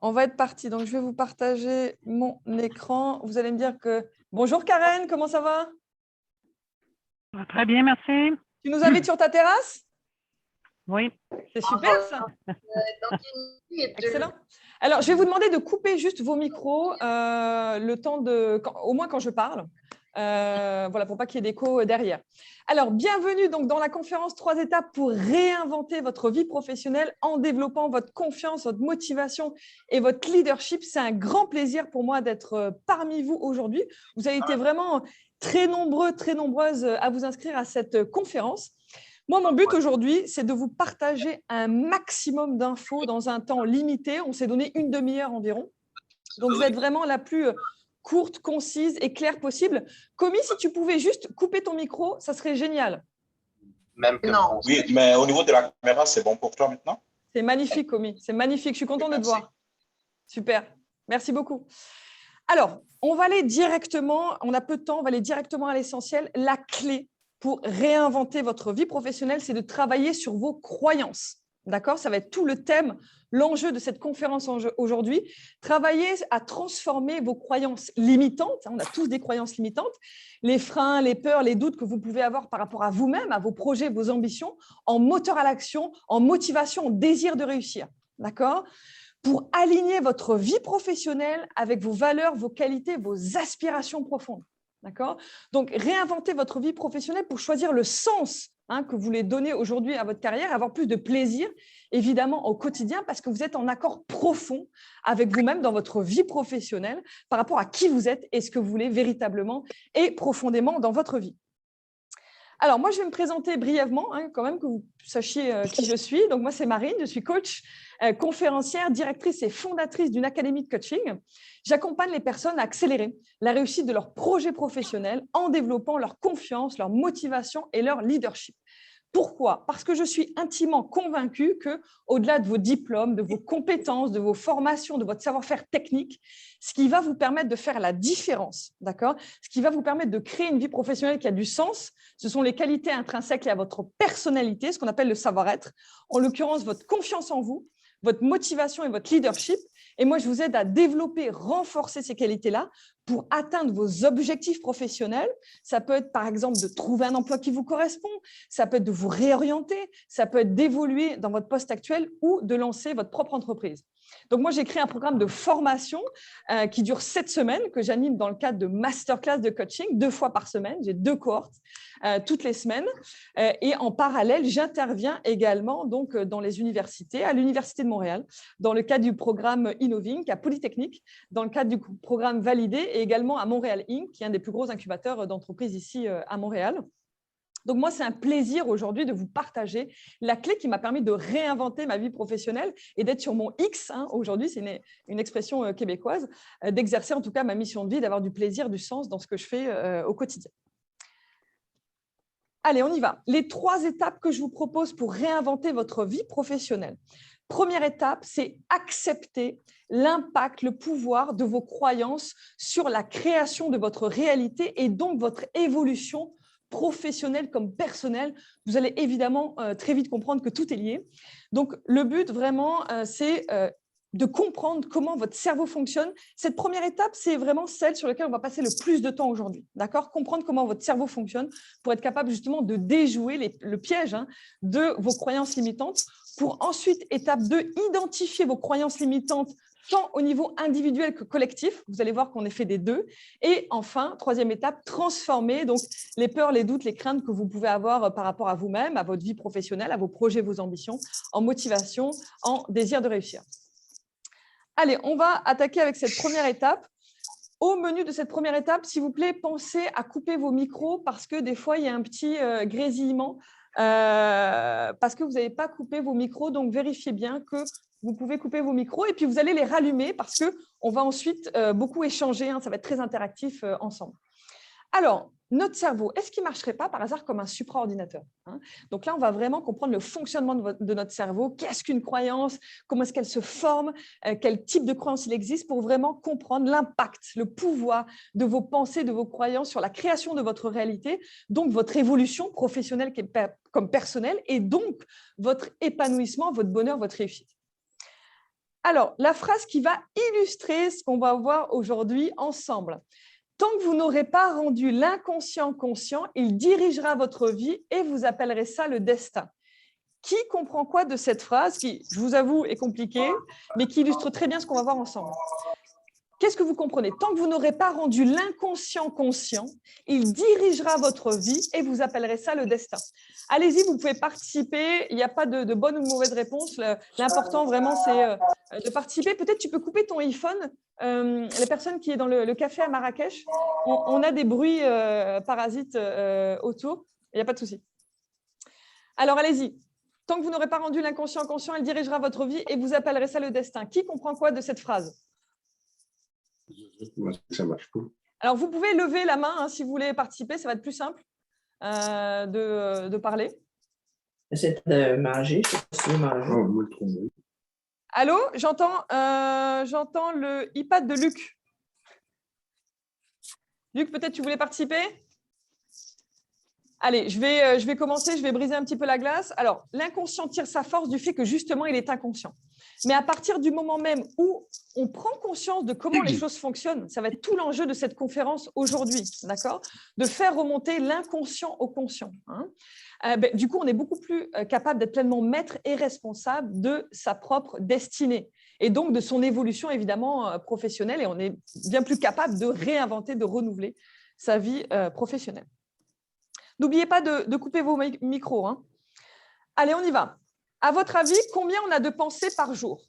On va être parti. Donc, je vais vous partager mon écran. Vous allez me dire que… Bonjour Karen, comment ça va? Très bien, merci. Tu nous invites sur ta terrasse? Oui. C'est super ça. Excellent. Alors, je vais vous demander de couper juste vos micros le temps de… au moins quand je parle. Voilà, pour pas qu'il y ait d'écho derrière. Alors, bienvenue donc dans la conférence 3 étapes pour réinventer votre vie professionnelle en développant votre confiance, votre motivation et votre leadership. C'est un grand plaisir pour moi d'être parmi vous aujourd'hui. Vous avez été vraiment très nombreux, très nombreuses à vous inscrire à cette conférence. Moi, mon but aujourd'hui, c'est de vous partager un maximum d'infos dans un temps limité. On s'est donné une demi-heure environ. Donc, je vais être vraiment la plus courte, concise et claire possible. Commis, si tu pouvais juste couper ton micro, ça serait génial. Même que non. Oui, mais au niveau de la caméra, c'est bon pour toi maintenant? C'est magnifique, Commis. C'est magnifique. Je suis contente de te voir. Super. Merci beaucoup. Alors, on va aller directement, on a peu de temps, on va aller directement à l'essentiel. La clé pour réinventer votre vie professionnelle, c'est de travailler sur vos croyances. D'accord? Ça va être tout le thème, l'enjeu de cette conférence aujourd'hui. Travailler à transformer vos croyances limitantes. On a tous des croyances limitantes. Les freins, les peurs, les doutes que vous pouvez avoir par rapport à vous-même, à vos projets, vos ambitions, en moteur à l'action, en motivation, en désir de réussir. D'accord? Pour aligner votre vie professionnelle avec vos valeurs, vos qualités, vos aspirations profondes. D'accord? Donc, réinventer votre vie professionnelle pour choisir le sens que vous voulez donner aujourd'hui à votre carrière, avoir plus de plaisir, évidemment, au quotidien, parce que vous êtes en accord profond avec vous-même dans votre vie professionnelle par rapport à qui vous êtes et ce que vous voulez véritablement et profondément dans votre vie. Alors, moi, je vais me présenter brièvement, quand même, que vous sachiez qui je suis. Donc, moi, c'est Marine, je suis coach, conférencière, directrice et fondatrice d'une académie de coaching. J'accompagne les personnes à accélérer la réussite de leurs projets professionnels en développant leur confiance, leur motivation et leur leadership. Pourquoi? Parce que je suis intimement convaincue qu'au-delà de vos diplômes, de vos compétences, de vos formations, de votre savoir-faire technique, ce qui va vous permettre de faire la différence, d'accord? Ce qui va vous permettre de créer une vie professionnelle qui a du sens, ce sont les qualités intrinsèques liées à votre personnalité, ce qu'on appelle le savoir-être, en l'occurrence votre confiance en vous, votre motivation et votre leadership. Et moi, je vous aide à développer, renforcer ces qualités-là pour atteindre vos objectifs professionnels. Ça peut être, par exemple, de trouver un emploi qui vous correspond. Ça peut être de vous réorienter. Ça peut être d'évoluer dans votre poste actuel ou de lancer votre propre entreprise. Donc, moi, j'ai créé un programme de formation qui dure 7 semaines, que j'anime dans le cadre de masterclass de coaching, 2 fois par semaine. J'ai 2 cohortes toutes les semaines. Et en parallèle, j'interviens également donc, dans les universités, à l'Université de Montréal, dans le cadre du programme Innoving à Polytechnique, dans le cadre du programme Validé et également à Montréal Inc., qui est un des plus gros incubateurs d'entreprises ici à Montréal. Donc, moi, c'est un plaisir aujourd'hui de vous partager la clé qui m'a permis de réinventer ma vie professionnelle et d'être sur mon X. Aujourd'hui, c'est une expression québécoise, d'exercer en tout cas ma mission de vie, d'avoir du plaisir, du sens dans ce que je fais au quotidien. Allez, on y va. Les 3 étapes que je vous propose pour réinventer votre vie professionnelle. Première étape, c'est accepter l'impact, le pouvoir de vos croyances sur la création de votre réalité et donc votre évolution professionnelle comme personnelle. Vous allez évidemment très vite comprendre que tout est lié. Donc, le but vraiment, c'est de comprendre comment votre cerveau fonctionne. Cette première étape, c'est vraiment celle sur laquelle on va passer le plus de temps aujourd'hui. D'accord? Comprendre comment votre cerveau fonctionne pour être capable justement de déjouer le piège de vos croyances limitantes. Pour ensuite, étape 2, identifier vos croyances limitantes tant au niveau individuel que collectif. Vous allez voir qu'on est fait des 2. Et enfin, 3e étape, transformer donc les peurs, les doutes, les craintes que vous pouvez avoir par rapport à vous-même, à votre vie professionnelle, à vos projets, vos ambitions, en motivation, en désir de réussir. Allez, on va attaquer avec cette première étape. Au menu de cette première étape, s'il vous plaît, pensez à couper vos micros parce que des fois, il y a un petit grésillement parce que vous n'avez pas coupé vos micros. Donc, vérifiez bien que vous pouvez couper vos micros et puis vous allez les rallumer parce qu'on va ensuite beaucoup échanger. Ça va être très interactif ensemble. Alors, notre cerveau, est-ce qu'il ne marcherait pas par hasard comme un supraordinateur, hein? Donc là, on va vraiment comprendre le fonctionnement de notre cerveau. Qu'est-ce qu'une croyance? Comment est-ce qu'elle se forme? Quel type de croyance il existe pour vraiment comprendre l'impact, le pouvoir de vos pensées, de vos croyances sur la création de votre réalité, donc votre évolution professionnelle comme personnelle et donc votre épanouissement, votre bonheur, votre réussite. Alors, la phrase qui va illustrer ce qu'on va voir aujourd'hui ensemble. Tant que vous n'aurez pas rendu l'inconscient conscient, il dirigera votre vie et vous appellerez ça le destin. Qui comprend quoi de cette phrase qui, je vous avoue, est compliquée, mais qui illustre très bien ce qu'on va voir ensemble? Qu'est-ce que vous comprenez? Tant que vous n'aurez pas rendu l'inconscient conscient, il dirigera votre vie et vous appellerez ça le destin. Allez-y, vous pouvez participer. Il n'y a pas de bonne ou de mauvaise réponse. L'important, vraiment, c'est de participer. Peut-être tu peux couper ton iPhone. Les personnes qui sont dans le café à Marrakech, on a des bruits parasites autour. Il n'y a pas de souci. Alors, allez-y. Tant que vous n'aurez pas rendu l'inconscient conscient, il dirigera votre vie et vous appellerez ça le destin. Qui comprend quoi de cette phrase? Ça marche pas. Alors, vous pouvez lever la main hein, si vous voulez participer. Ça va être plus simple de parler. J'essaie de manger. Je sais pas si je vais manger. Oh, moi, le trompe. Allô, j'entends le iPad de Luc. Luc, peut-être tu voulais participer? Allez, je vais commencer, je vais briser un petit peu la glace. Alors, l'inconscient tire sa force du fait que justement, il est inconscient. Mais à partir du moment même où on prend conscience de comment les choses fonctionnent, ça va être tout l'enjeu de cette conférence aujourd'hui, d'accord? De faire remonter l'inconscient au conscient. Hein. Du coup, on est beaucoup plus capable d'être pleinement maître et responsable de sa propre destinée et donc de son évolution évidemment professionnelle et on est bien plus capable de réinventer, de renouveler sa vie professionnelle. N'oubliez pas de couper vos micros. Hein. Allez, on y va. À votre avis, combien on a de pensées par jour?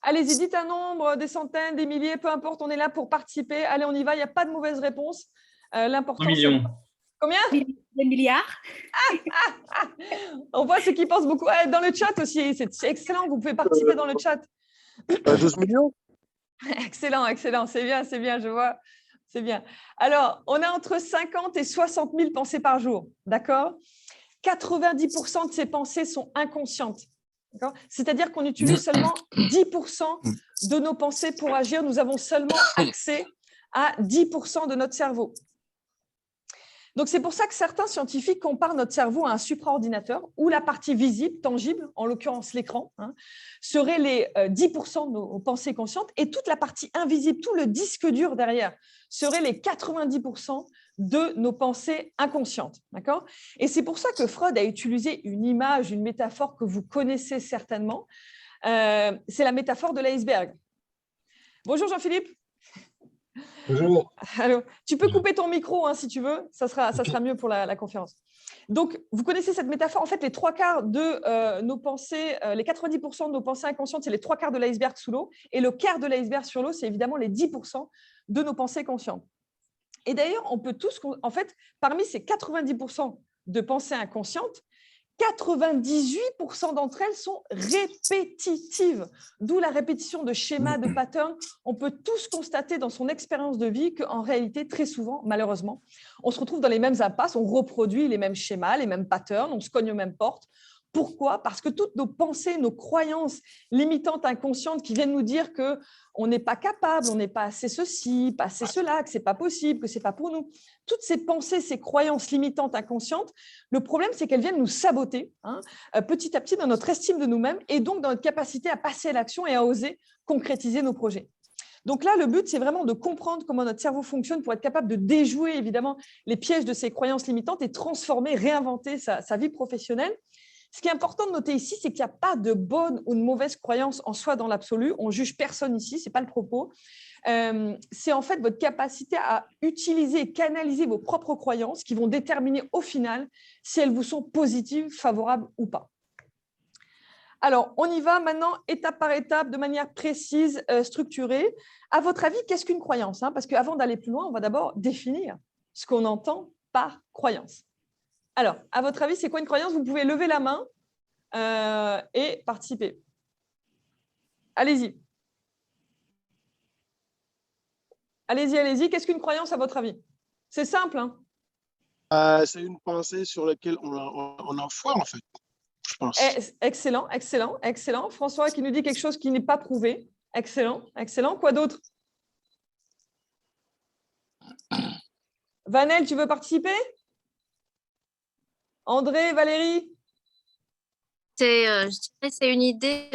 Allez-y, dites un nombre, des centaines, des milliers, peu importe, on est là pour participer. Allez, on y va, il n'y a pas de mauvaise réponse. L'important, 1 million. Combien? Des milliards. On voit ceux qui pensent beaucoup. Dans le chat aussi, c'est excellent, vous pouvez participer dans le chat. 12 millions. Excellent, excellent, c'est bien, je vois. C'est bien. Alors, on a entre 50 et 60 000 pensées par jour, d'accord? 90% de ces pensées sont inconscientes. C'est-à-dire qu'on utilise seulement 10% de nos pensées pour agir. Nous avons seulement accès à 10% de notre cerveau. Donc, c'est pour ça que certains scientifiques comparent notre cerveau à un supraordinateur où la partie visible, tangible, en l'occurrence l'écran, hein, serait les 10% de nos pensées conscientes et toute la partie invisible, tout le disque dur derrière, serait les 90% de nos pensées inconscientes. D'accord ? Et c'est pour ça que Freud a utilisé une image, une métaphore que vous connaissez certainement. C'est la métaphore de l'iceberg. Bonjour Jean-Philippe. Bonjour. Alors, tu peux couper ton micro hein, si tu veux, ça sera mieux pour la conférence. Donc, vous connaissez cette métaphore. En fait, les 3/4 de nos pensées, les 90% de nos pensées inconscientes, c'est les 3/4 de l'iceberg sous l'eau. Et le quart de l'iceberg sur l'eau, c'est évidemment les 10% de nos pensées conscientes. Et d'ailleurs, on peut tous, en fait, parmi ces 90% de pensées inconscientes, 98% d'entre elles sont répétitives, d'où la répétition de schémas, de patterns. On peut tous constater dans son expérience de vie qu'en réalité, très souvent, malheureusement, on se retrouve dans les mêmes impasses, on reproduit les mêmes schémas, les mêmes patterns, on se cogne aux mêmes portes. Pourquoi ? Parce que toutes nos pensées, nos croyances limitantes inconscientes qui viennent nous dire qu'on n'est pas capable, on n'est pas assez ceci, pas assez cela, que ce n'est pas possible, que ce n'est pas pour nous. Toutes ces pensées, ces croyances limitantes inconscientes, le problème, c'est qu'elles viennent nous saboter petit à petit dans notre estime de nous-mêmes et donc dans notre capacité à passer à l'action et à oser concrétiser nos projets. Donc là, le but, c'est vraiment de comprendre comment notre cerveau fonctionne pour être capable de déjouer évidemment les pièges de ces croyances limitantes et transformer, réinventer sa vie professionnelle. Ce qui est important de noter ici, c'est qu'il n'y a pas de bonne ou de mauvaise croyance en soi dans l'absolu. On ne juge personne ici, ce n'est pas le propos. C'est en fait votre capacité à utiliser et canaliser vos propres croyances qui vont déterminer au final si elles vous sont positives, favorables ou pas. Alors, on y va maintenant étape par étape, de manière précise, structurée. À votre avis, qu'est-ce qu'une croyance ? Parce qu'avant d'aller plus loin, on va d'abord définir ce qu'on entend par croyance. Alors, à votre avis, c'est quoi une croyance ? Vous pouvez lever la main et participer. Allez-y. Allez-y, allez-y. Qu'est-ce qu'une croyance à votre avis? C'est simple, hein? C'est une pensée sur laquelle on a foi, en fait, je pense. Excellent, excellent, excellent. François qui nous dit quelque chose qui n'est pas prouvé. Excellent, excellent. Quoi d'autre? Vanel, tu veux participer? André, Valérie? Je dirais c'est une idée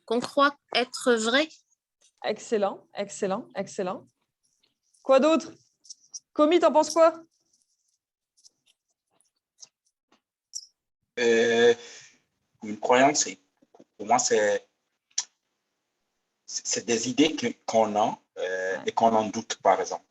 qu'on croit être vraie. Excellent, excellent, excellent. Quoi d'autre? Comi, t'en penses quoi? Une croyance, pour moi, c'est des idées qu'on a et qu'on en doute, par exemple.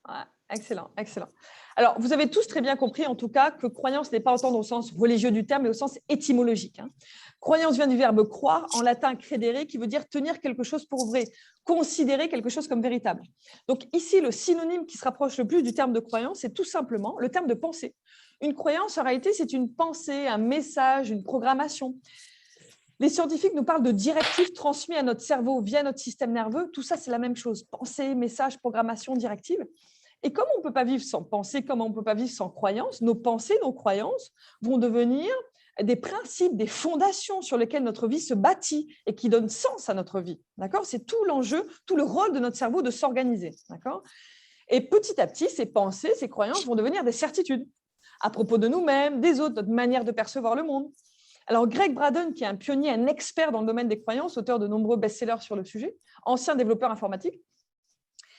Ouais, excellent, excellent. Alors, vous avez tous très bien compris, en tout cas, que croyance n'est pas entendre au sens religieux du terme, mais au sens étymologique. Hein. Croyance vient du verbe croire, en latin credere, qui veut dire tenir quelque chose pour vrai, considérer quelque chose comme véritable. Donc ici, le synonyme qui se rapproche le plus du terme de croyance, c'est tout simplement le terme de pensée. Une croyance, en réalité, c'est une pensée, un message, une programmation. Les scientifiques nous parlent de directives transmises à notre cerveau via notre système nerveux. Tout ça, c'est la même chose. Pensée, message, programmation, directive. Et comme on ne peut pas vivre sans pensée, comme on ne peut pas vivre sans croyance, nos pensées, nos croyances vont devenir des principes, des fondations sur lesquelles notre vie se bâtit et qui donnent sens à notre vie. D'accord ? C'est tout l'enjeu, tout le rôle de notre cerveau de s'organiser. D'accord ? Et petit à petit, ces pensées, ces croyances vont devenir des certitudes à propos de nous-mêmes, des autres, notre manière de percevoir le monde. Alors, Greg Braden, qui est un pionnier, un expert dans le domaine des croyances, auteur de nombreux best-sellers sur le sujet, ancien développeur informatique,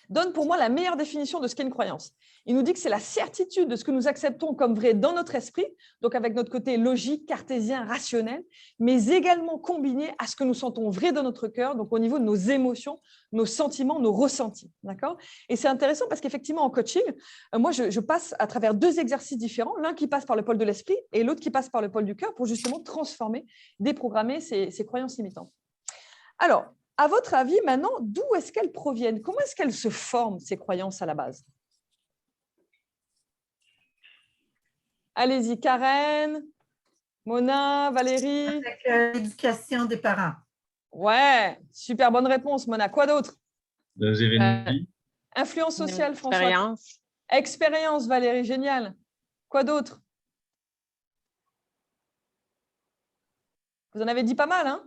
donne pour moi la meilleure définition de ce qu'est une croyance. Il nous dit que c'est la certitude de ce que nous acceptons comme vrai dans notre esprit, donc avec notre côté logique, cartésien, rationnel, mais également combiné à ce que nous sentons vrai dans notre cœur, donc au niveau de nos émotions, nos sentiments, nos ressentis. D'accord ? Et c'est intéressant parce qu'effectivement, en coaching, moi, je passe à travers deux exercices différents, l'un qui passe par le pôle de l'esprit et l'autre qui passe par le pôle du cœur pour justement transformer, déprogrammer ces croyances limitantes. Alors, à votre avis, maintenant, d'où est-ce qu'elles proviennent? Comment est-ce qu'elles se forment, ces croyances à la base? Allez-y, Karen, Mona, Valérie. Avec l'éducation des parents. Ouais, super bonne réponse, Mona. Quoi d'autre? Nos événements. Influence sociale, François. Expérience. Expérience, Valérie, génial. Quoi d'autre? Vous en avez dit pas mal, hein?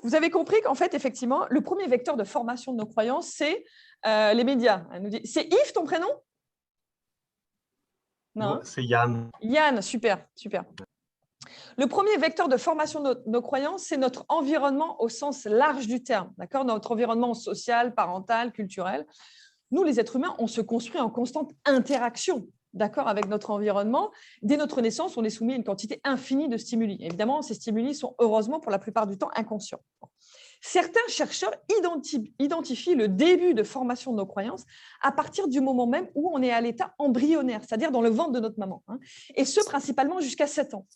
Vous avez compris qu'en fait, effectivement, le premier vecteur de formation de nos croyances, c'est les médias. C'est Yves, ton prénom? Non, C'est Yann. Yann, super, super. Le premier vecteur de formation de nos croyances, c'est notre environnement au sens large du terme, d'accord ? Notre environnement social, parental, culturel. Nous, les êtres humains, on se construit en constante interaction, d'accord, avec notre environnement. Dès notre naissance, on est soumis à une quantité infinie de stimuli. Évidemment, ces stimuli sont heureusement pour la plupart du temps inconscients. Certains chercheurs identifient le début de formation de nos croyances à partir du moment même où on est à l'état embryonnaire, c'est-à-dire dans le ventre de notre maman, hein, et ce, principalement jusqu'à 7 ans.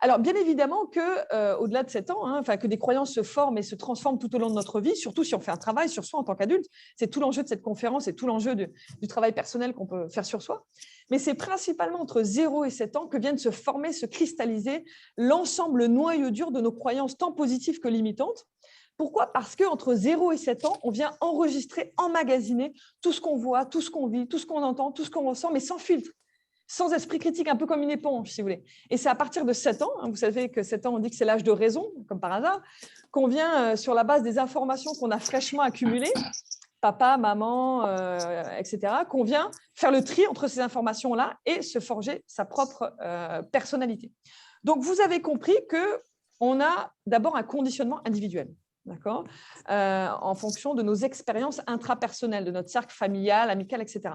Alors, bien évidemment qu'au-delà de 7 ans, que des croyances se forment et se transforment tout au long de notre vie, surtout si on fait un travail sur soi en tant qu'adulte. C'est tout l'enjeu de cette conférence et tout l'enjeu du travail personnel qu'on peut faire sur soi. Mais c'est principalement entre 0 et 7 ans que viennent se former, se cristalliser l'ensemble noyau dur de nos croyances tant positives que limitantes. Pourquoi ? Parce qu'entre 0 et 7 ans, on vient enregistrer, emmagasiner tout ce qu'on voit, tout ce qu'on vit, tout ce qu'on entend, tout ce qu'on ressent, mais sans filtre, sans esprit critique, un peu comme une éponge, si vous voulez. Et c'est à partir de 7 ans, vous savez que 7 ans, on dit que c'est l'âge de raison, comme par hasard, qu'on vient, sur la base des informations qu'on a fraîchement accumulées, papa, maman, etc., qu'on vient faire le tri entre ces informations-là et se forger sa propre personnalité. Donc, vous avez compris qu'on a d'abord un conditionnement individuel. D'accord, en fonction de nos expériences intrapersonnelles, de notre cercle familial, amical, etc.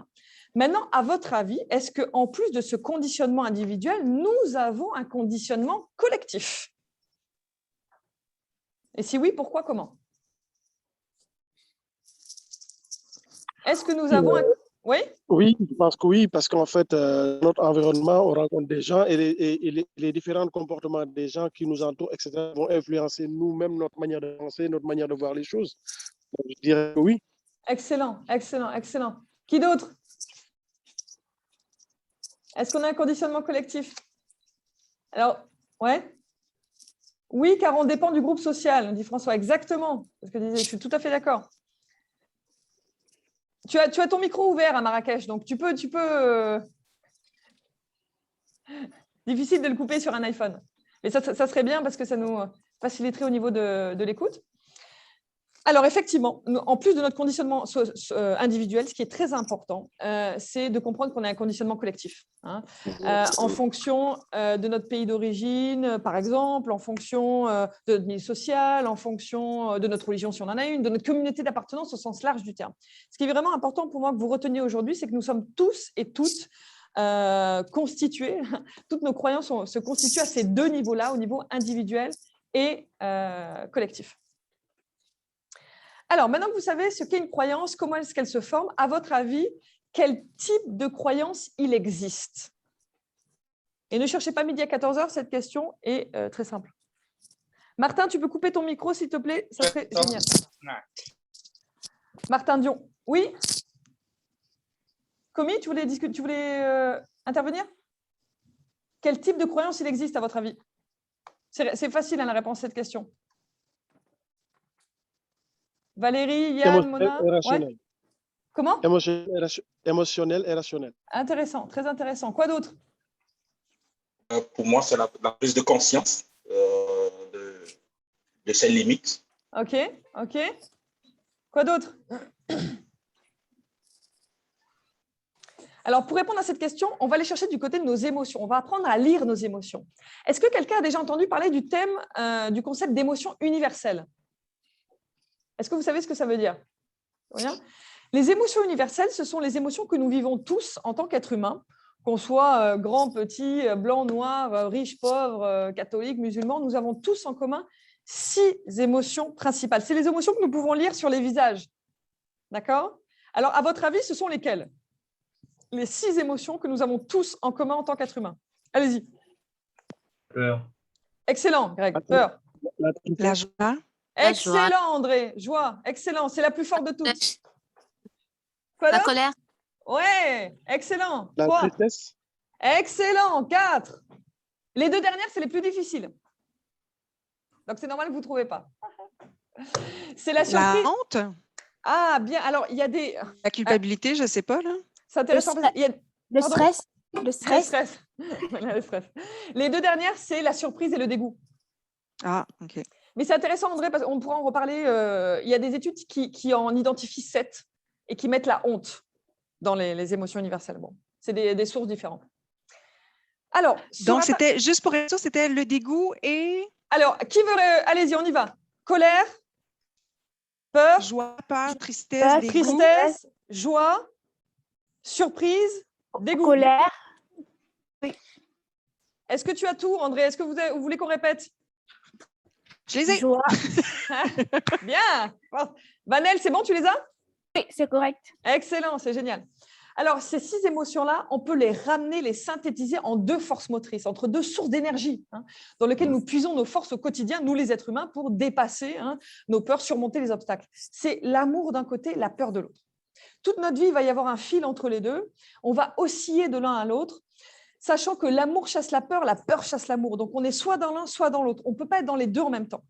Maintenant, à votre avis, est-ce qu'en plus de ce conditionnement individuel, nous avons un conditionnement collectif? Et si oui, pourquoi, comment? Est-ce que nous avons un... Oui? Oui, je pense que oui, parce qu'en fait, notre environnement, on rencontre des gens et les différents comportements des gens qui nous entourent, etc., vont influencer nous-mêmes, notre manière de penser, notre manière de voir les choses. Donc, je dirais que oui. Excellent, excellent, excellent. Qui d'autre? Est-ce qu'on a un conditionnement collectif? Alors, ouais. Oui, car on dépend du groupe social, dit François. Exactement. Parce que je suis tout à fait d'accord. Tu as ton micro ouvert à Marrakech, donc tu peux. Difficile de le couper sur un iPhone. Mais ça serait bien parce que ça nous faciliterait au niveau de l'écoute. Alors, effectivement, en plus de notre conditionnement individuel, ce qui est très important, c'est de comprendre qu'on a un conditionnement collectif. Hein, en fonction de notre pays d'origine, par exemple, en fonction de notre milieu social, en fonction de notre religion, si on en a une, de notre communauté d'appartenance au sens large du terme. Ce qui est vraiment important pour moi que vous reteniez aujourd'hui, c'est que nous sommes tous et toutes constitués, toutes nos croyances se constituent à ces deux niveaux-là, au niveau individuel et collectif. Alors, maintenant que vous savez ce qu'est une croyance, comment est-ce qu'elle se forme, à votre avis, quel type de croyance il existe? Et ne cherchez pas midi à 14h, cette question est très simple. Martin, tu peux couper ton micro, s'il te plaît? Ça serait génial. Martin Dion, oui? Comi, tu voulais intervenir? Quel type de croyance il existe, à votre avis? C'est facile, hein, la réponse à cette question. Valérie, Yann, Mona, ouais. Comment? Émotionnel et rationnel. Intéressant, très intéressant. Quoi d'autre? Pour moi, c'est la prise de conscience de ses limites. Ok. Quoi d'autre? Alors, pour répondre à cette question, on va aller chercher du côté de nos émotions. On va apprendre à lire nos émotions. Est-ce que quelqu'un a déjà entendu parler du thème, du concept d'émotion universelle? Est-ce que vous savez ce que ça veut dire? Rien. Les émotions universelles, ce sont les émotions que nous vivons tous en tant qu'êtres humains, qu'on soit grand, petit, blanc, noir, riche, pauvre, catholique, musulman. Nous avons tous en commun 6 émotions principales. C'est les émotions que nous pouvons lire sur les visages. D'accord? Alors, à votre avis, ce sont lesquelles? Les 6 émotions que nous avons tous en commun en tant qu'êtres humains. Allez-y. Peur. Excellent, Greg. Peur. La joie. Excellent, André. Joie. Excellent. C'est la plus forte de toutes. Quoi La d'autre? colère. Ouais. Excellent. La 3. tristesse. Excellent. 4. Les 2 dernières, c'est les plus difficiles. Donc, c'est normal que vous ne trouvez pas. C'est la surprise. La honte. Ah, bien. Alors, il y a des… La culpabilité, je ne sais pas. Là. C'est intéressant. Il y a… Le Pardon? stress. Le stress. Le stress. Voilà, le stress. Les 2 dernières, c'est la surprise et le dégoût. Ah, ok. Mais c'est intéressant, André, parce qu'on pourra en reparler. Il y a des études qui en identifient 7 et qui mettent la honte dans les émotions universelles. Bon, c'est des sources différentes. Alors, donc, c'était, juste pour être sûr, c'était le dégoût et… Alors, qui veut… Allez-y, on y va. Colère, peur, joie, peur, tristesse, dégoût. Tristesse, joie, surprise, dégoût. Colère. Oui. Est-ce que tu as tout, André? Est-ce que vous voulez qu'on répète? Je les ai. Joie. Bien. Vanel, c'est bon, tu les as? Oui, c'est correct. Excellent, c'est génial. Alors, ces 6 émotions-là, on peut les ramener, les synthétiser en 2 forces motrices, entre 2 sources d'énergie, hein, dans lesquelles nous puisons nos forces au quotidien, nous les êtres humains, pour dépasser nos peurs, surmonter les obstacles. C'est l'amour d'un côté, la peur de l'autre. Toute notre vie, il va y avoir un fil entre les deux. On va osciller de l'un à l'autre, sachant que l'amour chasse la peur chasse l'amour. Donc, on est soit dans l'un, soit dans l'autre. On ne peut pas être dans les deux en même temps.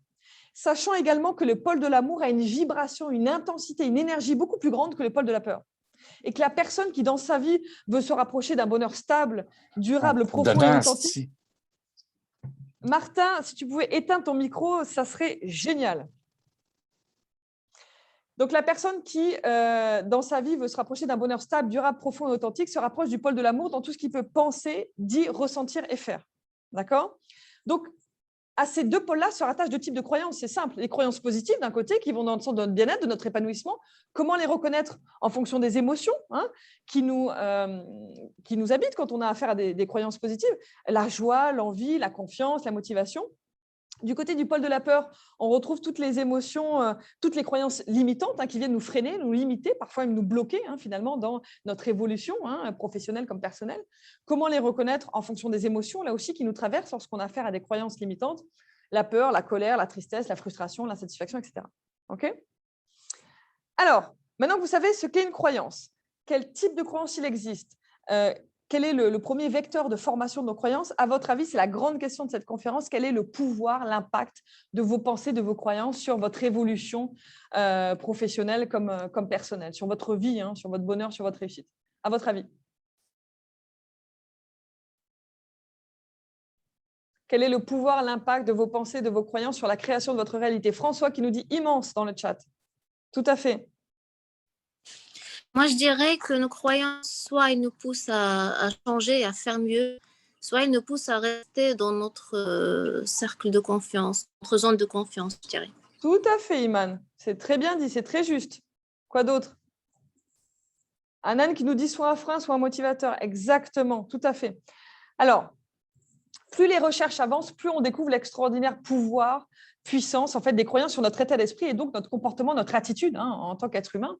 Sachant également que le pôle de l'amour a une vibration, une intensité, une énergie beaucoup plus grande que le pôle de la peur. Et que la personne qui, dans sa vie, veut se rapprocher d'un bonheur stable, durable, profond et authentique… Martin, si tu pouvais éteindre ton micro, ça serait génial. Donc, la personne qui, dans sa vie, veut se rapprocher d'un bonheur stable, durable, profond et authentique, se rapproche du pôle de l'amour dans tout ce qu'il peut penser, dire, ressentir et faire. D'accord? Donc, à ces 2 pôles-là se rattachent 2 types de croyances. C'est simple. Les croyances positives, d'un côté, qui vont dans le sens de notre bien-être, de notre épanouissement. Comment les reconnaître? En fonction des émotions qui nous habitent quand on a affaire à des croyances positives. La joie, l'envie, la confiance, la motivation. Du côté du pôle de la peur, on retrouve toutes les émotions, toutes les croyances limitantes qui viennent nous freiner, nous limiter, parfois même nous bloquer finalement dans notre évolution professionnelle comme personnelle. Comment les reconnaître en fonction des émotions, là aussi, qui nous traversent lorsqu'on a affaire à des croyances limitantes? La peur, la colère, la tristesse, la frustration, l'insatisfaction, etc. OK? Alors, maintenant que vous savez ce qu'est une croyance, quel type de croyance il existe, quel est le premier vecteur de formation de nos croyances? À votre avis, c'est la grande question de cette conférence. Quel est le pouvoir, l'impact de vos pensées, de vos croyances sur votre évolution professionnelle comme personnelle, sur votre vie, hein, sur votre bonheur, sur votre réussite? À votre avis? Quel est le pouvoir, l'impact de vos pensées, de vos croyances sur la création de votre réalité? François qui nous dit immense dans le chat. Tout à fait. Moi, je dirais que nos croyances, soit elles nous poussent à changer, à faire mieux, soit elles nous poussent à rester dans notre cercle de confiance, notre zone de confiance, je dirais. Tout à fait, Iman. C'est très bien dit, c'est très juste. Quoi d'autre? Anan qui nous dit soit un frein, soit un motivateur. Exactement, tout à fait. Alors, plus les recherches avancent, plus on découvre l'extraordinaire pouvoir, puissance en fait, des croyances sur notre état d'esprit et donc notre comportement, notre attitude hein, en tant qu'être humain.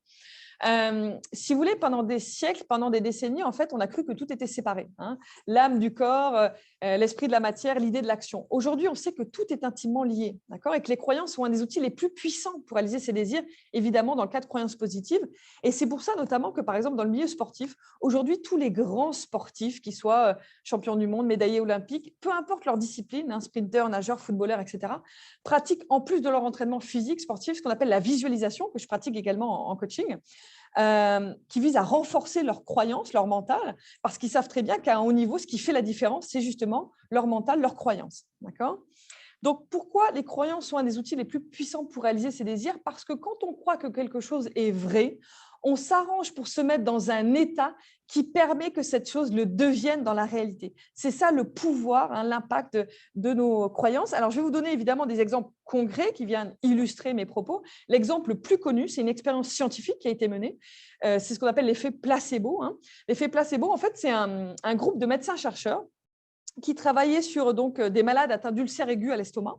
Si vous voulez, pendant des siècles, pendant des décennies, en fait, on a cru que tout était séparé. Hein. L'âme du corps, l'esprit de la matière, l'idée de l'action. Aujourd'hui, on sait que tout est intimement lié, d'accord, et que les croyances sont un des outils les plus puissants pour réaliser ses désirs, évidemment dans le cas de croyances positives. Et c'est pour ça notamment que, par exemple, dans le milieu sportif, aujourd'hui, tous les grands sportifs, qui soient champions du monde, médaillés olympiques, peu importe leur discipline, hein, sprinter, nageur, footballeur, etc., pratiquent en plus de leur entraînement physique, sportif, ce qu'on appelle la visualisation, que je pratique également en coaching. Qui visent à renforcer leur croyance, leur mental, parce qu'ils savent très bien qu'à un haut niveau, ce qui fait la différence, c'est justement leur mental, leur croyance. D'accord ? Donc, pourquoi les croyances sont un des outils les plus puissants pour réaliser ses désirs? Parce que quand on croit que quelque chose est vrai, on s'arrange pour se mettre dans un état qui permet que cette chose le devienne dans la réalité. C'est ça le pouvoir, hein, l'impact de nos croyances. Alors, je vais vous donner évidemment des exemples concrets qui viennent illustrer mes propos. L'exemple le plus connu, c'est une expérience scientifique qui a été menée. C'est ce qu'on appelle l'effet placebo. Hein. L'effet placebo, en fait, c'est un groupe de médecins-chercheurs qui travaillaient sur donc, des malades atteints d'ulcères aigus à l'estomac.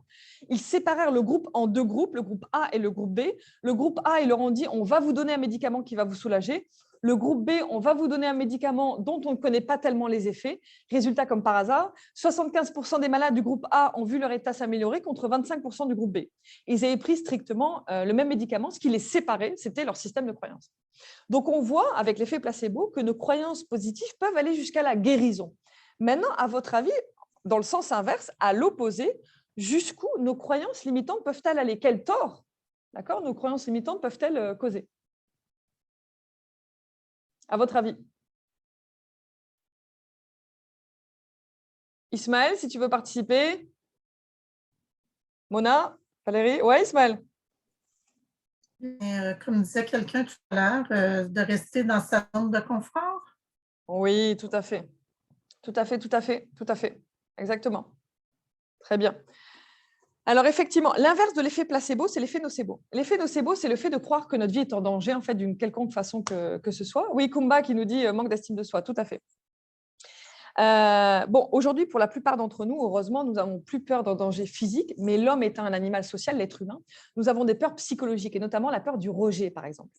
Ils séparèrent le groupe en deux groupes, le groupe A et le groupe B. Le groupe A, ils leur ont dit, on va vous donner un médicament qui va vous soulager. Le groupe B, on va vous donner un médicament dont on ne connaît pas tellement les effets. Résultat, comme par hasard, 75% des malades du groupe A ont vu leur état s'améliorer contre 25% du groupe B. Ils avaient pris strictement le même médicament, ce qui les séparait, c'était leur système de croyance. Donc, on voit avec l'effet placebo que nos croyances positives peuvent aller jusqu'à la guérison. Maintenant, à votre avis, dans le sens inverse, à l'opposé, jusqu'où nos croyances limitantes peuvent-elles aller? Quel tort, d'accord, nos croyances limitantes peuvent-elles causer? À votre avis? Ismaël, si tu veux participer. Mona, Valérie? Oui, Ismaël. Comme disait quelqu'un tout à l'heure, de rester dans sa zone de confort? Oui, tout à fait. Tout à fait, tout à fait, tout à fait. Exactement. Très bien. Alors, effectivement, l'inverse de l'effet placebo, c'est l'effet nocebo. L'effet nocebo, c'est le fait de croire que notre vie est en danger, en fait, d'une quelconque façon que ce soit. Oui, Kumba qui nous dit manque d'estime de soi, tout à fait. Bon, aujourd'hui, pour la plupart d'entre nous, heureusement, nous n'avons plus peur d'un danger physique, mais l'homme étant un animal social, l'être humain, nous avons des peurs psychologiques, et notamment la peur du rejet, par exemple.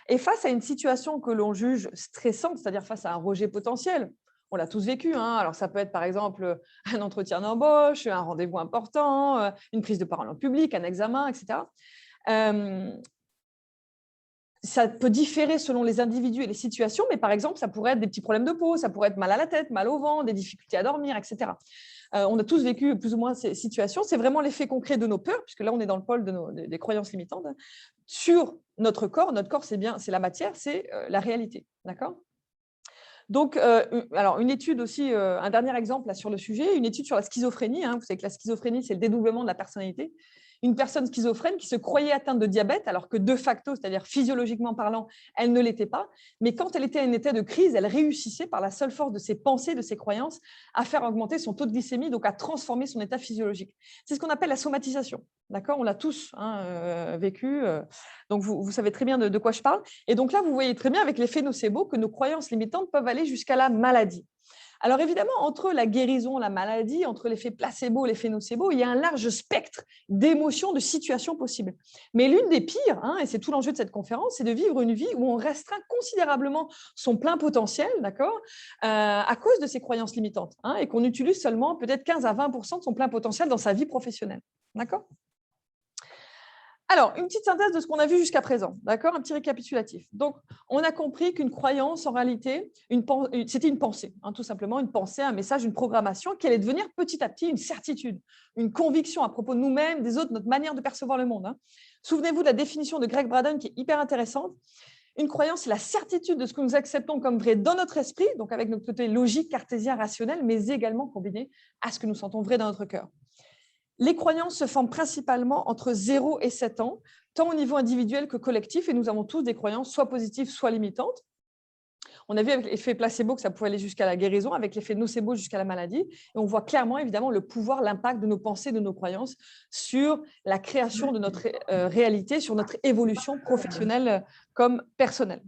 Et face à une situation que l'on juge stressante, c'est-à-dire face à un rejet potentiel, on l'a tous vécu. Hein. Alors, ça peut être, par exemple, un entretien d'embauche, un rendez-vous important, une prise de parole en public, un examen, etc. Ça peut différer selon les individus et les situations, mais par exemple, ça pourrait être des petits problèmes de peau, ça pourrait être mal à la tête, mal au ventre, des difficultés à dormir, etc. On a tous vécu plus ou moins ces situations. C'est vraiment l'effet concret de nos peurs, puisque là, on est dans le pôle des croyances limitantes, hein, sur notre corps. Notre corps, c'est la matière, c'est la réalité. D'accord ? Donc, alors une étude aussi, un dernier exemple là, sur le sujet, une étude sur la schizophrénie. Hein. Vous savez que la schizophrénie, c'est le dédoublement de la personnalité. Une personne schizophrène qui se croyait atteinte de diabète, alors que de facto, c'est-à-dire physiologiquement parlant, elle ne l'était pas. Mais quand elle était à un état de crise, elle réussissait par la seule force de ses pensées, de ses croyances, à faire augmenter son taux de glycémie, donc à transformer son état physiologique. C'est ce qu'on appelle la somatisation. D'accord ? On l'a tous vécu. Donc, vous savez très bien de quoi je parle. Et donc là, vous voyez très bien avec l'effet nocebo que nos croyances limitantes peuvent aller jusqu'à la maladie. Alors évidemment, entre la guérison, la maladie, entre l'effet placebo et l'effet nocebo, il y a un large spectre d'émotions, de situations possibles. Mais l'une des pires, hein, et c'est tout l'enjeu de cette conférence, c'est de vivre une vie où on restreint considérablement son plein potentiel, d'accord, à cause de ces croyances limitantes, hein, et qu'on utilise seulement peut-être 15 à 20% de son plein potentiel dans sa vie professionnelle. D'accord ? Alors, une petite synthèse de ce qu'on a vu jusqu'à présent, d'accord? Un petit récapitulatif. Donc, on a compris qu'une croyance, en réalité, c'était une pensée, hein, tout simplement, une pensée, un message, une programmation qui allait devenir petit à petit une certitude, une conviction à propos de nous-mêmes, des autres, notre manière de percevoir le monde, hein. Souvenez-vous de la définition de Greg Braden qui est hyper intéressante. Une croyance, c'est la certitude de ce que nous acceptons comme vrai dans notre esprit, donc avec notre côté logique, cartésien, rationnel, mais également combiné à ce que nous sentons vrai dans notre cœur. Les croyances se forment principalement entre 0 et 7 ans, tant au niveau individuel que collectif, et nous avons tous des croyances soit positives, soit limitantes. On a vu avec l'effet placebo que ça pouvait aller jusqu'à la guérison, avec l'effet nocebo jusqu'à la maladie. Et on voit clairement, évidemment, le pouvoir, l'impact de nos pensées, de nos croyances sur la création de notre réalité, sur notre évolution professionnelle comme personnelle.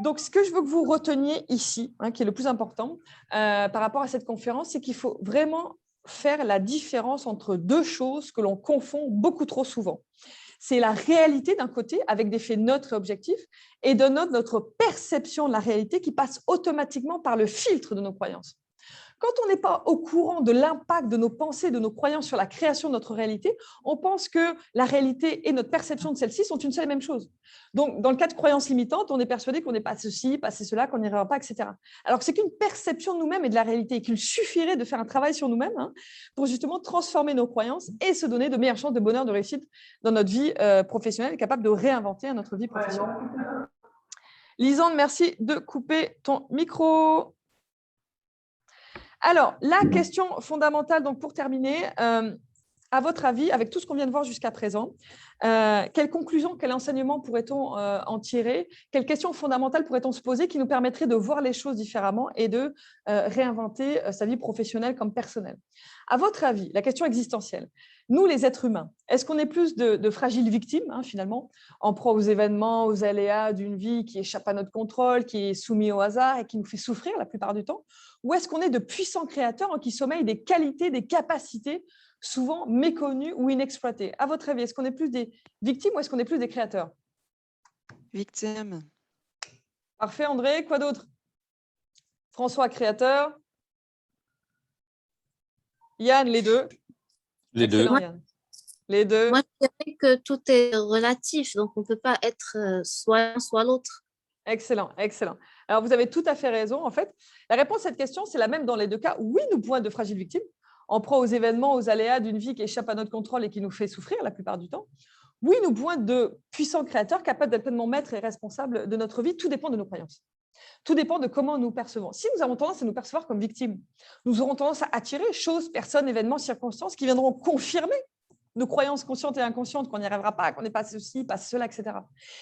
Donc, ce que je veux que vous reteniez ici, hein, qui est le plus important par rapport à cette conférence, c'est qu'il faut vraiment faire la différence entre deux choses que l'on confond beaucoup trop souvent. C'est la réalité d'un côté, avec des faits neutres et objectifs, et d'un autre, notre perception de la réalité qui passe automatiquement par le filtre de nos croyances. Quand on n'est pas au courant de l'impact de nos pensées, de nos croyances sur la création de notre réalité, on pense que la réalité et notre perception de celle-ci sont une seule et même chose. Donc, dans le cas de croyances limitantes, on est persuadé qu'on n'est pas ceci, pas cela, qu'on n'y arrivera pas, etc. Alors que c'est qu'une perception de nous-mêmes et de la réalité, et qu'il suffirait de faire un travail sur nous-mêmes, hein, pour justement transformer nos croyances et se donner de meilleures chances de bonheur, de réussite dans notre vie professionnelle et capable de réinventer notre vie professionnelle. Lisande, merci de couper ton micro. Alors, la question fondamentale, donc pour terminer, à votre avis, avec tout ce qu'on vient de voir jusqu'à présent, quelles conclusions, quel enseignement pourrait-on en tirer? Quelles questions fondamentales pourrait-on se poser qui nous permettraient de voir les choses différemment et de réinventer sa vie professionnelle comme personnelle? À votre avis, la question existentielle, nous les êtres humains, est-ce qu'on est plus de fragiles victimes, hein, finalement, en proie aux événements, aux aléas d'une vie qui échappe à notre contrôle, qui est soumise au hasard et qui nous fait souffrir la plupart du temps? Ou est-ce qu'on est de puissants créateurs en qui sommeillent des qualités, des capacités souvent méconnues ou inexploitées? À votre avis, est-ce qu'on est plus des victimes ou est-ce qu'on est plus des créateurs? Victimes. Parfait, André. Quoi d'autre? François, créateur. Yann, les deux. Les deux. Yann. Les deux. Moi, je dirais que tout est relatif, donc on ne peut pas être soit l'un, soit l'autre. Excellent, excellent. Alors, vous avez tout à fait raison. En fait, la réponse à cette question, c'est la même dans les deux cas. Oui, nous pouvons être de fragiles victimes, en proie aux événements, aux aléas d'une vie qui échappe à notre contrôle et qui nous fait souffrir la plupart du temps. Oui, nous pouvons être de puissants créateurs capables d'être pleinement maîtres et responsables de notre vie. Tout dépend de nos croyances. Tout dépend de comment nous percevons. Si nous avons tendance à nous percevoir comme victimes, nous aurons tendance à attirer choses, personnes, événements, circonstances qui viendront confirmer nos croyances conscientes et inconscientes, qu'on n'y arrivera pas, qu'on n'est pas ceci, pas cela, etc.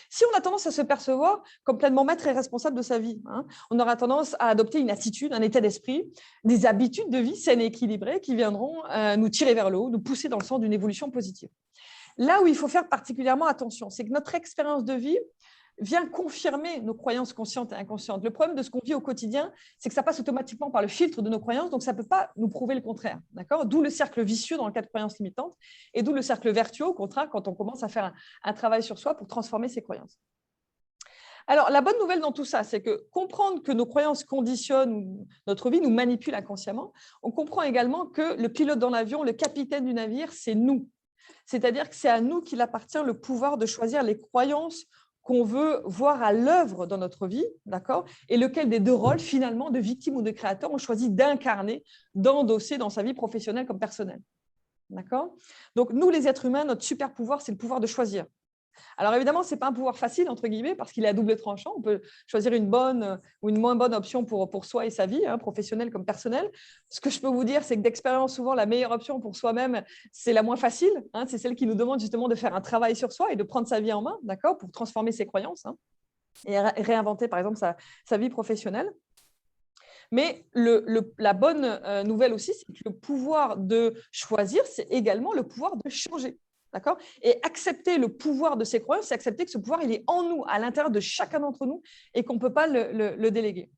Si on a tendance à se percevoir comme pleinement maître et responsable de sa vie, hein, on aura tendance à adopter une attitude, un état d'esprit, des habitudes de vie saines et équilibrées qui viendront nous tirer vers le haut, nous pousser dans le sens d'une évolution positive. Là où il faut faire particulièrement attention, c'est que notre expérience de vie vient confirmer nos croyances conscientes et inconscientes. Le problème de ce qu'on vit au quotidien, c'est que ça passe automatiquement par le filtre de nos croyances, donc ça ne peut pas nous prouver le contraire. D'accord ? D'où le cercle vicieux dans le cas de croyances limitantes et d'où le cercle vertueux, au contraire, quand on commence à faire un travail sur soi pour transformer ses croyances. Alors, la bonne nouvelle dans tout ça, c'est que comprendre que nos croyances conditionnent notre vie, nous manipulent inconsciemment, on comprend également que le pilote dans l'avion, le capitaine du navire, c'est nous. C'est-à-dire que c'est à nous qu'il appartient le pouvoir de choisir les croyances qu'on veut voir à l'œuvre dans notre vie, d'accord, et lequel des deux rôles, finalement, de victime ou de créateur, on choisit d'incarner, d'endosser dans sa vie professionnelle comme personnelle. D'accord ? Donc, nous, les êtres humains, notre super pouvoir, c'est le pouvoir de choisir. Alors, évidemment, ce n'est pas un pouvoir facile, entre guillemets, parce qu'il est à double tranchant. On peut choisir une bonne ou une moins bonne option pour soi et sa vie, hein, professionnelle comme personnelle. Ce que je peux vous dire, c'est que d'expérience, souvent, la meilleure option pour soi-même, c'est la moins facile. Hein, c'est celle qui nous demande justement de faire un travail sur soi et de prendre sa vie en main, d'accord, pour transformer ses croyances, hein, et réinventer, par exemple, sa vie professionnelle. Mais la bonne nouvelle aussi, c'est que le pouvoir de choisir, c'est également le pouvoir de changer. D'accord ? Et accepter le pouvoir de ces croyances, c'est accepter que ce pouvoir, il est en nous, à l'intérieur de chacun d'entre nous, et qu'on ne peut pas le déléguer.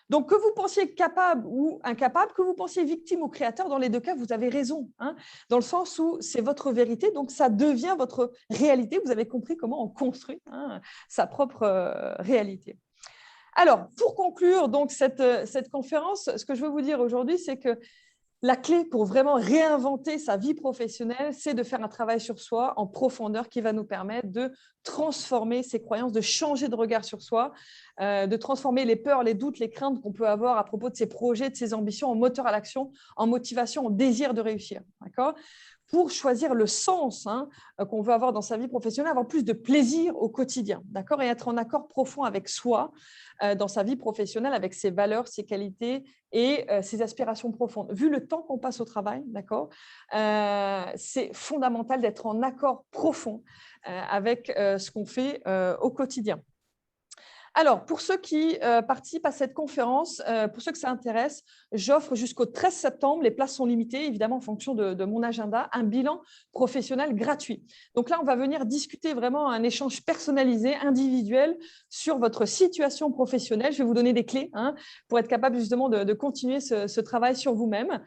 Donc, que vous pensiez capable ou incapable, que vous pensiez victime ou créateur, dans les deux cas, vous avez raison, hein, dans le sens où c'est votre vérité, donc ça devient votre réalité. Vous avez compris comment on construit, hein, sa propre réalité. Alors, pour conclure donc, cette conférence, ce que je veux vous dire aujourd'hui, c'est que La clé pour vraiment réinventer sa vie professionnelle, c'est de faire un travail sur soi en profondeur qui va nous permettre de transformer ses croyances, de changer de regard sur soi, de transformer les peurs, les doutes, les craintes qu'on peut avoir à propos de ses projets, de ses ambitions en moteur à l'action, en motivation, en désir de réussir. D'accord ? Pour choisir le sens qu'on veut avoir dans sa vie professionnelle, avoir plus de plaisir au quotidien, d'accord, et être en accord profond avec soi dans sa vie professionnelle, avec ses valeurs, ses qualités et ses aspirations profondes. Vu le temps qu'on passe au travail, d'accord, c'est fondamental d'être en accord profond avec ce qu'on fait au quotidien. Alors, pour ceux qui participent à cette conférence, pour ceux que ça intéresse, j'offre jusqu'au 13 septembre, les places sont limitées, évidemment en fonction de mon agenda, un bilan professionnel gratuit. Donc là, on va venir discuter vraiment un échange personnalisé, individuel, sur votre situation professionnelle. Je vais vous donner des clés pour être capable justement de continuer ce travail sur vous-même.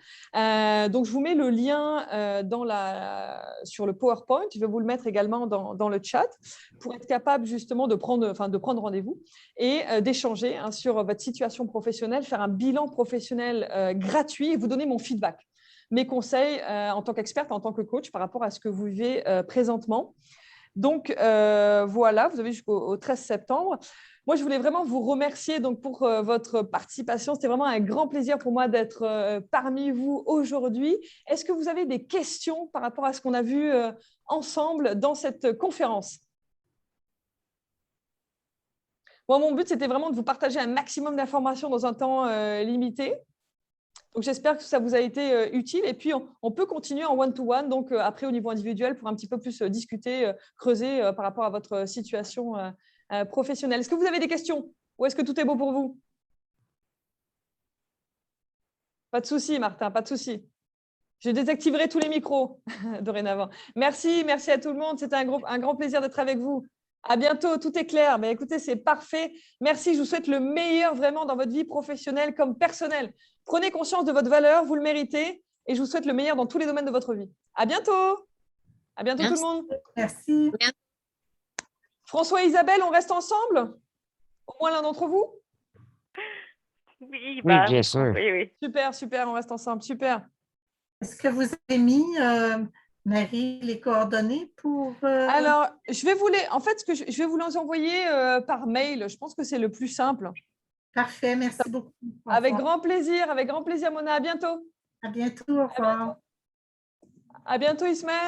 Donc, je vous mets le lien sur le PowerPoint. Je vais vous le mettre également dans le chat pour être capable justement de prendre rendez-vous et d'échanger sur votre situation professionnelle, faire un bilan professionnel gratuit et vous donner mon feedback, mes conseils en tant qu'experte, en tant que coach par rapport à ce que vous vivez présentement. Donc, voilà, vous avez jusqu'au 13 septembre. Moi, je voulais vraiment vous remercier donc, pour votre participation. C'était vraiment un grand plaisir pour moi d'être parmi vous aujourd'hui. Est-ce que vous avez des questions par rapport à ce qu'on a vu ensemble dans cette conférence ? Moi, mon but, c'était vraiment de vous partager un maximum d'informations dans un temps limité. Donc, j'espère que ça vous a été utile. Et puis, on peut continuer en one-to-one, donc après au niveau individuel, pour un petit peu plus discuter, creuser par rapport à votre situation professionnelle. Est-ce que vous avez des questions ou est-ce que tout est beau pour vous? Pas de souci, Martin, pas de souci. Je désactiverai tous les micros dorénavant. Merci à tout le monde. C'était un grand plaisir d'être avec vous. À bientôt, tout est clair. Mais écoutez, c'est parfait. Merci, je vous souhaite le meilleur vraiment dans votre vie professionnelle comme personnelle. Prenez conscience de votre valeur, vous le méritez et je vous souhaite le meilleur dans tous les domaines de votre vie. À bientôt. À bientôt tout le monde. Merci. François et Isabelle, on reste ensemble? Au moins l'un d'entre vous? Oui, bien sûr. Oui. Super, on reste ensemble. Super. Est-ce que vous avez mis, Marie, les coordonnées pour… Alors, je vais vous les envoyer par mail. Je pense que c'est le plus simple. Parfait, merci beaucoup. Avec grand plaisir, Mona. À bientôt. À bientôt, au revoir. À bientôt, Ismaël.